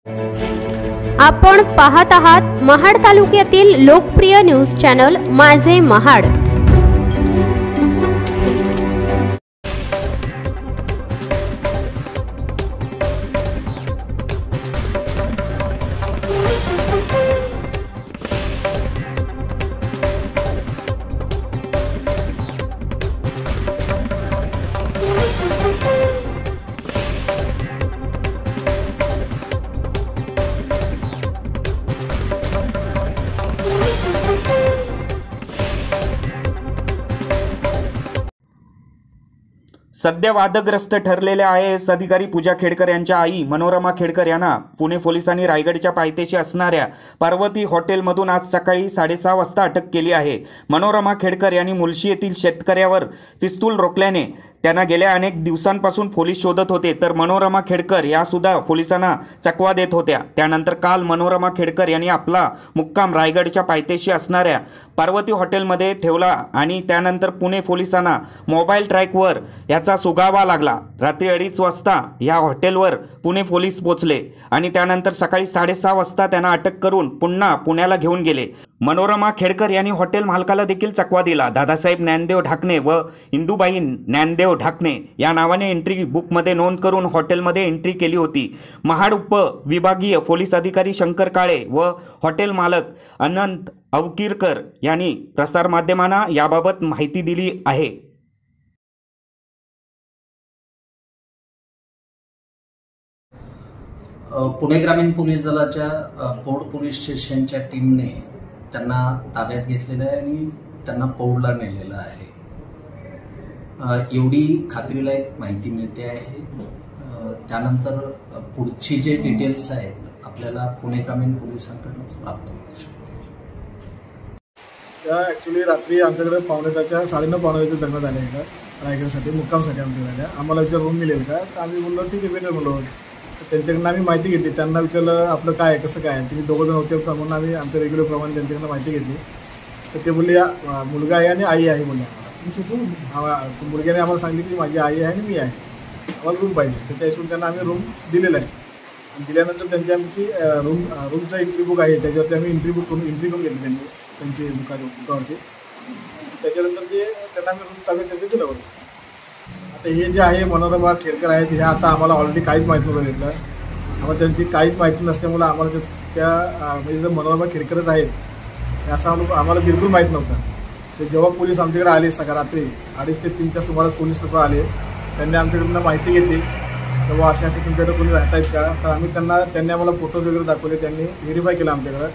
आपण पाहत आहात महाड तालुक्यातील लोकप्रिय न्यूज चॅनल माझे महाड। सध्या वादग्रस्त ठरलेल्या IAS अधिकारी पूजा खेडकर यांच्या आई मनोरमा खेडकर यांना पुणे पोलिसांनी रायगडच्या पायथ्याशी असणाऱ्या पार्वती हॉटेलमधून आज सकाळी 6:30 वाजता अटक केली आहे। मनोरमा खेडकर यांनी मुलशी येथील शेतकऱ्यावर पिस्तूल रोखल्याने त्यांना गेल्या अनेक दिवसांपासून पोलीस शोधत होते, तर मनोरमा खेडकर या सुद्धा पोलिसांना चकवा देत होत्या। त्यानंतर काल मनोरमा खेडकर यांनी आपला मुक्काम रायगडच्या पायथ्याशी असणाऱ्या पार्वती हॉटेलमध्ये ठेवला आणि त्यानंतर पुणे पोलिसांना मोबाईल ट्रॅकवर याचा सुगावा लागला। रात्री 2:30 वाजता या हॉटेलवर पुणे पोलीस पोहोचले आणि त्यानंतर सकाळी 6:30 वाजता त्यांना अटक करून पुन्हा पुण्याला घेऊन गेले। मनोरमा खेडकर यांनी हॉटेल मालकाला देखील चकवा दिला। दादासाहेब ज्ञानदेव ढाकणे व इंदुबाई ज्ञानदेव ढाकणे या नावाने एंट्री बुकमध्ये नोंद करून हॉटेलमध्ये एंट्री केली होती। महाड उप विभागीय पोलीस अधिकारी शंकर काळे व हॉटेल मालक अनंत अवकीरकर यांनी प्रसारमाध्यमांना याबाबत माहिती दिली आहे। पुणे ग्रामीण पोलीस दलाच्या पौड पोलीस स्टेशनच्या टीमने त्यांना ताब्यात घेतलेलं आहे आणि त्यांना पौडला नेलेलं आहे। एवढी खात्रीलायक माहिती मिळते आहे। त्यानंतर पुढची जे डिटेल्स आहेत आपल्याला पुणे ग्रामीण पोलिसांकडूनच प्राप्त होऊ शकते। ॲक्च्युली रात्री आमच्याकडे 9:30 दरम्यान आले का रायगडसाठी मुक्कामसाठी आमच्याकडे आम्हाला विचार रूम मिळेल का, तर आम्ही बोललो ठीक आहे भेटेल बोललो। त्यांच्याकडनं आम्ही माहिती घेतली, त्यांना विचारलं आपलं काय आहे कसं काय आहे, तुम्ही दोघं जण होते म्हणून आम्ही आमच्या रेग्युलर प्रमाणे त्यांच्याकडनं माहिती घेतली। तर ते बोलले मुलगा आहे आणि आई आहे बोलले। मुलग्याने आम्हाला सांगितलं की माझी आई आहे आणि मी आहे, आम्हाला रूम पाहिजे। तर त्या हिशोबाने त्यांना आम्ही रूम दिलेला आहे आणि दिल्यानंतर त्यांची आमची रूमचा एंट्री बुक आहे, त्याच्यावरती आम्ही एंट्री करून घेतली त्यांची बुकावरती। त्याच्यानंतर ते त्यांना आम्ही रूम ताब्यात त्यांचं दिलं होतं। आता हे जे आहे मनोरमा खेडकर आहेत हे आता आम्हाला ऑलरेडी काहीच माहीत नव्हतं घेतलं, आम्हाला त्यांची काहीच माहिती नसल्यामुळं आम्हाला त्या म्हणजे जर मनोरमा खेडकरच आहेत असं आम्हाला बिलकुल माहीत नव्हतं। ते जेव्हा पोलीस आमच्याकडे आले रात्री 2:30 ते 3च्या सुमारास पोलीस लोक आले, त्यांनी आमच्याकडून माहिती घेतली तेव्हा असे तुमच्याकडे कोणी राहत आहेत का, तर आम्ही त्यांनी आम्हाला फोटोज वगैरे दाखवले, त्यांनी व्हेरीफाय केलं आमच्याकडं।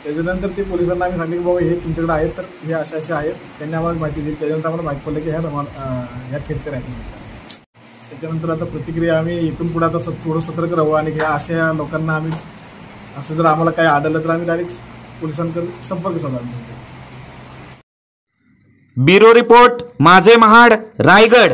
त्याच्यानंतर ते पोलिसांना आम्ही सांगितलं की बाबा हे तुमच्याकडे आहेत, तर हे असे आहेत। त्यांनी आम्हाला माहिती दिली, त्याच्यानंतर आम्हाला माहीत पडलं की ह्या खेडकर आहेत। त्याच्यानंतर आता प्रतिक्रिया आम्ही इथून पुढे आता थोडं सतर्क राहू आणि ह्या अशा लोकांना आम्ही असं जर आम्हाला काही आढळलं तर आम्ही डायरेक्ट पोलिसांकडे संपर्क साधायचा। ब्युरो रिपोर्ट माझे महाड रायगड।